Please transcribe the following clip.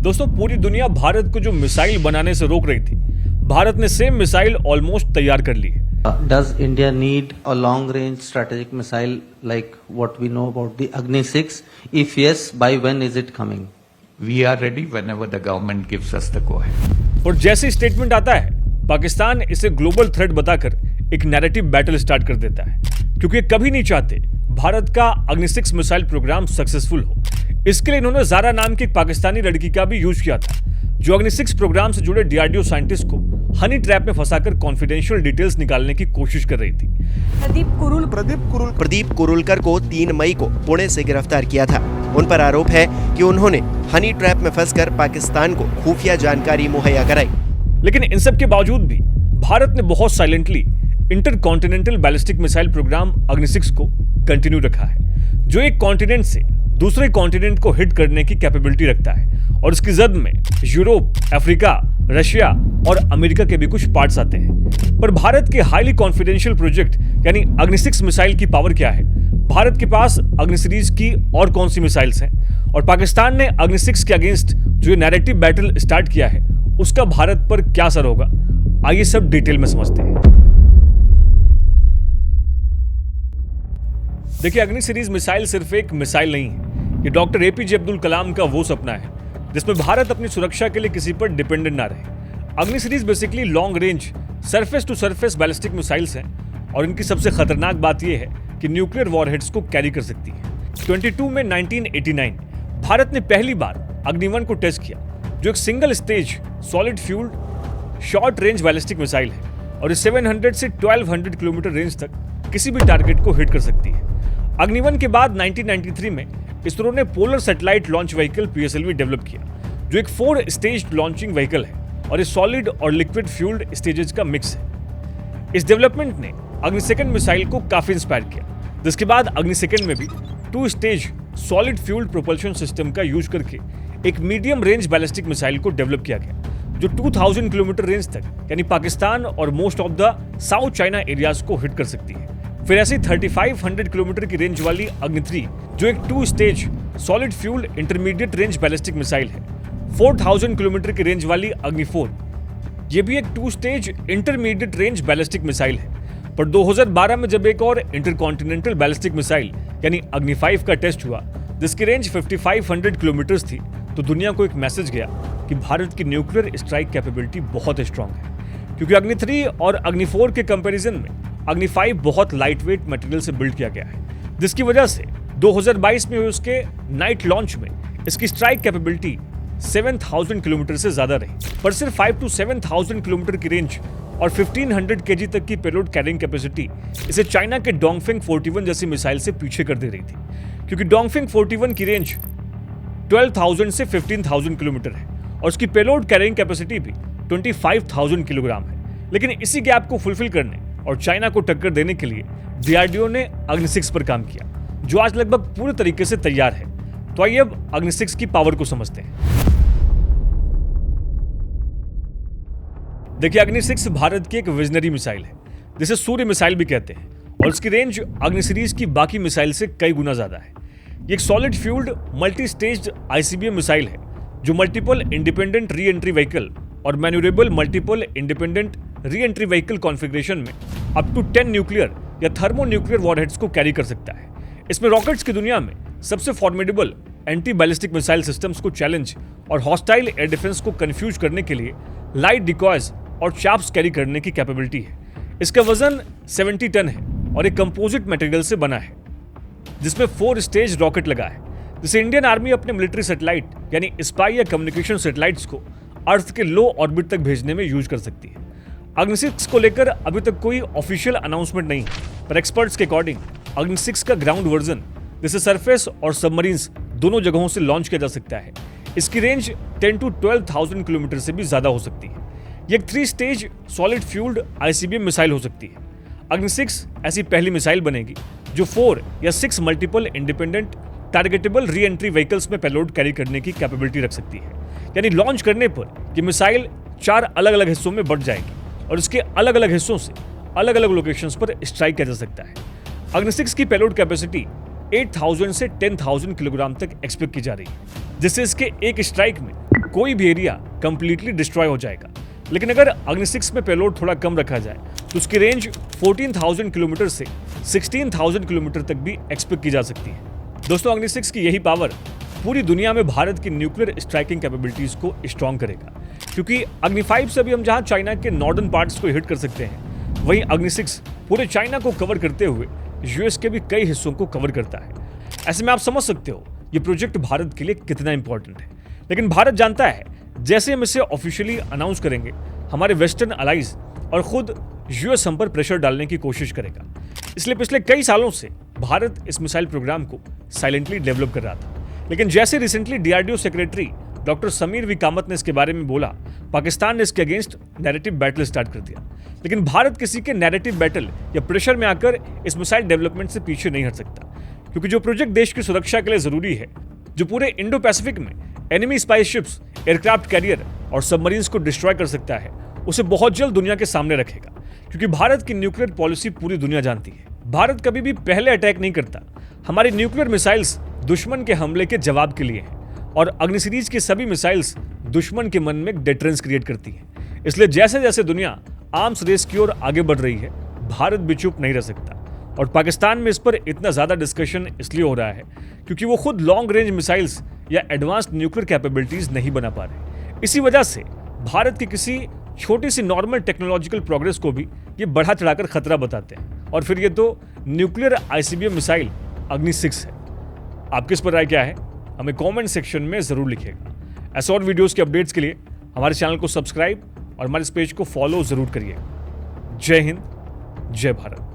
दोस्तों, पूरी दुनिया भारत को जो मिसाइल बनाने से रोक रही थी, भारत ने सेम मिसाइल ऑलमोस्ट तैयार कर ली है। Does India need a long-range strategic missile like what we know about the Agni-6? If yes, by when is it coming? We are ready whenever the government gives us the go-ahead. और जैसे statement आता है, पाकिस्तान इसे global threat बताकर एक narrative battle start कर देता है, क्योंकि कभी नहीं चाहते भारत का अग्नि-6 मिसाइल प्रोग्राम सक्सेसफुल हो। इसके लिए इन्होंने जारा नाम की एक पाकिस्तानी लड़की का भी यूज किया था, जो अग्नि-6 प्रोग्राम से जुड़े डीआरडीओ साइंटिस्ट को हनी ट्रैप में फंसाकर कॉन्फिडेंशियल डिटेल्स निकालने की कोशिश कर रही थी। प्रदीप कुरुलकर को 3 मई को पुणे से गिरफ्तार किया था। उन पर आरोप है कि उन्होंने हनी ट्रैप में फंसकर पाकिस्तान को खुफिया जानकारी मुहैया कराई। लेकिन इन सब के बावजूद भी भारत ने बहुत silently intercontinental ballistic missile program अग्नि-6 को कंटिन्यू रखा है, जो एक कॉन्टिनेंट से दूसरे कॉन्टिनेंट को हिट करने की कैपेबिलिटी रखता है। और इसकी जद में यूरोप, अफ्रीका, रशिया और अमेरिका के भी कुछ पार्ट्स आते हैं। पर भारत के हाईली कॉन्फिडेंशियल प्रोजेक्ट यानी अग्नि-6 मिसाइल की पावर क्या है, भारत के पास अग्नि सीरीज की और कौन सी मिसाइल्स हैं, और पाकिस्तान ने अग्नि-6 के अगेंस्ट जो नैरेटिव बैटल स्टार्ट किया है उसका भारत पर क्या असर होगा, आइए सब डिटेल में समझते हैं। देखिए, अग्नि सीरीज मिसाइल सिर्फ एक मिसाइल नहीं है, ये डॉक्टर एपीजे अब्दुल कलाम का वो सपना है जिसमें भारत अपनी सुरक्षा के लिए किसी पर डिपेंडेंट ना रहे। Agni series basically long range surface to surface ballistic missiles हैं, और इनकी सबसे खतरनाक बात यह है कि न्यूक्लियर वॉरहेड्स को कैरी कर सकती है। 22 में 1989 भारत ने पहली बार अग्नि-1 को टेस्ट किया, जो एक single stage solid fuelled short range ballistic missile है, और ये 700 से 1200 किलोमीटर रेंज तक किसी भी टारगेट को हिट कर सकती है। अग्नि-1 के बाद 1993 में इसरो ने polar satellite launch vehicle PSLV develop किया, जो एक 4 स्टेज लॉन्चिंग व्हीकल है और ये सॉलिड और लिक्विड फ्यूल्ड स्टेजेस का मिक्स है। इस डेवलपमेंट ने अग्नि-2 मिसाइल को काफी इंस्पायर किया, जिसके बाद अग्नि-2 में भी 2 stage solid fuelled propulsion system का यूज करके एक मीडियम रेंज बैलिस्टिक मिसाइल को डेवलप किया गया, जो 2000 किलोमीटर रेंज तक यानी पाकिस्तान और most of the south China areas को हिट कर सकती है। फिर ऐसी 3500 किलोमीटर की रेंज वाली अग्नि-3, जो एक 2 stage solid fuelled intermediate range ballistic missile है। 4000 किलोमीटर की रेंज वाली अग्नि-4, ये भी एक 2 stage intermediate range ballistic missile है। पर 2012 में जब एक और इंटरकॉन्टिनेंटल बैलिस्टिक मिसाइल यानी अग्नि-5 का टेस्ट हुआ, जिसकी रेंज 5500 किलोमीटर थी, तो दुनिया को एक मैसेज गया कि भारत की न्यूक्लियर स्ट्राइक कैपेबिलिटी बहुत स्ट्रांग है, क्योंकि अग्नि-3 और अग्नि-4 के कंपैरिजन में अग्नि-5 बहुत लाइटवेट मटेरियल से बिल्ड किया गया है, जिसकी वजह से 2022 में हुए उसके नाइट लॉन्च में इसकी स्ट्राइक कैपेबिलिटी 7000 किलोमीटर से ज्यादा रही। पर सिर्फ 5 to 7000 किलोमीटर की रेंज और 1500 kg तक की पेलोड कैरिंग कैपेसिटी इसे चाइना के डोंगफेंग 41 जैसी मिसाइल से पीछे कर दे रही थी, क्योंकि डोंगफेंग 41 की रेंज 12000 से 15000 किलोमीटर है और उसकी पेलोड कैरिंग कैपेसिटी भी 25000 किलोग्राम है। लेकिन इसी गैप को फुलफिल करने और चाइना को टक्कर देने के लिए डीआरडीओ ने अग्नि-6 पर काम किया, जो आज लगभग पूरे तरीके से तैयार है। तो आइए अब अग्नि-6 की पावर को समझते हैं। देखिए, अग्नि-6 भारत की एक विजनरी मिसाइल है, जिसे सूर्य मिसाइल भी कहते हैं, और इसकी रेंज अग्नि सीरीज की बाकी मिसाइल से कई गुना ज्यादा है। ये एक solid fuelled multi staged ICBM missile है, जो multiple independent re entry vehicle और manoeuvrable multiple independent re entry vehicle configuration में अप टू 10 न्यूक्लियर या थर्मो न्यूक्लियर वॉरहेड्स को कैरी कर सकता है। इसमें रॉकेट्स की दुनिया में सबसे formidable anti ballistic missile systems को चैलेंज और हॉस्टाइल एयर डिफेंस को कंफ्यूज करने के लिए लाइट डिकॉयज और चाप्स कैरी करने की कैपेबिलिटी है। इसका वजन 70 टन है और एक कंपोजिट मटेरियल से बना है, जिसमें 4 स्टेज रॉकेट लगा है, जिसे इंडियन आर्मी अपने मिलिट्री सैटेलाइट यानी स्पाई या कम्युनिकेशन सैटेलाइट्स को अर्थ के लो ऑर्बिट तक भेजने में यूज कर सकती है। अग्नि-6 को लेकर अभी तक कोई ऑफिशियल अनाउंसमेंट नहीं है, पर एक्सपर्ट्स के अकॉर्डिंग अग्नि-6 का ग्राउंड वर्जन, जिसे सरफेस और सबमरीन्स दोनों जगहों से लॉन्च किया जा सकता है, इसकी रेंज 10 to 12000 किलोमीटर से भी ज्यादा हो सकती है। ये एक 3 stage solid fuelled ICBM missile हो सकती है। अग्नि-6 ऐसी पहली मिसाइल बनेगी जो 4 या 6 multiple independent targetable re entry vehicles में पेलोड कैरी करने की कैपेबिलिटी रख सकती है। यानी लॉन्च करने पर ये मिसाइल 4 अलग अलग हिस्सों में बढ़ जाएगी और इसके अलग अलग हिस्सों से अलग अलग लोकेशंस पर स्ट्राइक किया जा सकता है। अग्नि-6 की पेलोड कैपेसिटी 8000 से 10000 किलोग्राम तक एक्सपेक्ट की जा रही है, जिससे इसके एक स्ट्राइक में कोई भी एरिया कंप्लीटली डिस्ट्रॉय हो जाएगा। लेकिन अगर अग्नि 6 में पेलोड थोड़ा कम रखा जाए तो उसकी रेंज 14,000 किलोमीटर से 16,000 किलोमीटर तक भी एक्सपेक्ट की जा सकती है। दोस्तों, अग्नि 6 की यही पावर पूरी दुनिया में भारत की न्यूक्लियर स्ट्राइकिंग कैपेबिलिटीज को स्ट्रॉन्ग करेगा, क्योंकि अग्नि 5 से भी हम जहां चाइना के नॉर्दर्न पार्ट्स को हिट कर सकते हैं, वहीं अग्नि 6 पूरे चाइना को कवर करते हुए यूएस के भी कई हिस्सों को कवर करता है। ऐसे में आप समझ सकते हो ये प्रोजेक्ट भारत के लिए कितना इंपॉर्टेंट है। लेकिन भारत जानता है जैसे हम इसे ऑफिशियली अनाउंस करेंगे, हमारे वेस्टर्न अलाइज और खुद यूएस हम पर प्रेशर डालने की कोशिश करेगा। इसलिए पिछले कई सालों से भारत इस मिसाइल प्रोग्राम को साइलेंटली डेवलप कर रहा था। लेकिन जैसे recently DRDO secretary doctor Sameer V Kamat ने इसके बारे में बोला, पाकिस्तान ने इसके अगेंस्ट नैरेटिव बैटल स्टार्ट कर दिया। लेकिन भारत किसी के नैरेटिव बैटल या प्रेशर में आकर इस मिसाइल डेवलपमेंट से पीछे नहीं हट सकता, क्योंकि जो प्रोजेक्ट देश की सुरक्षा के लिए जरूरी है, जो पूरे इंडो पैसिफिक में enemy spy ships, aircraft carrier और सबमरीन्स को डिस्ट्रॉय कर सकता है, उसे बहुत जल्द दुनिया के सामने रखेगा। क्योंकि भारत की न्यूक्लियर पॉलिसी पूरी दुनिया जानती है। भारत कभी भी पहले अटैक नहीं करता। हमारी न्यूक्लियर मिसाइल्स दुश्मन के हमले के जवाब के लिए हैं और अग्नि सीरीज की सभी मिसाइल्स दुश्मन के मन में डिटरेंस क्रिएट करती हैं। इसलिए जैसे जैसे दुनिया आर्म्स रेस की ओर आगे बढ़ रही है, भारत भी चुप नहीं रह सकता। और पाकिस्तान में इस पर इतना ज्यादा डिस्कशन इसलिए हो रहा है क्योंकि वो खुद लॉन्ग रेंज मिसाइल्स या एडवांस्ड न्यूक्लियर कैपेबिलिटीज नहीं बना पा रहे। इसी वजह से भारत की किसी छोटी सी नॉर्मल टेक्नोलॉजिकल प्रोग्रेस को भी ये बढ़ा चढ़ाकर खतरा बताते हैं। और फिर ये तो न्यूक्लियर आईसीबीएम मिसाइल अग्नि 6 है। आपकी इस पर राय क्या है, हमें कमेंट सेक्शन में जरूर लिखिएगा। ऐसे और वीडियोस के अपडेट्स के लिए हमारे चैनल को सब्सक्राइब और हमारे इस पेज को फॉलो जरूर करिए। जय हिंद, जय भारत।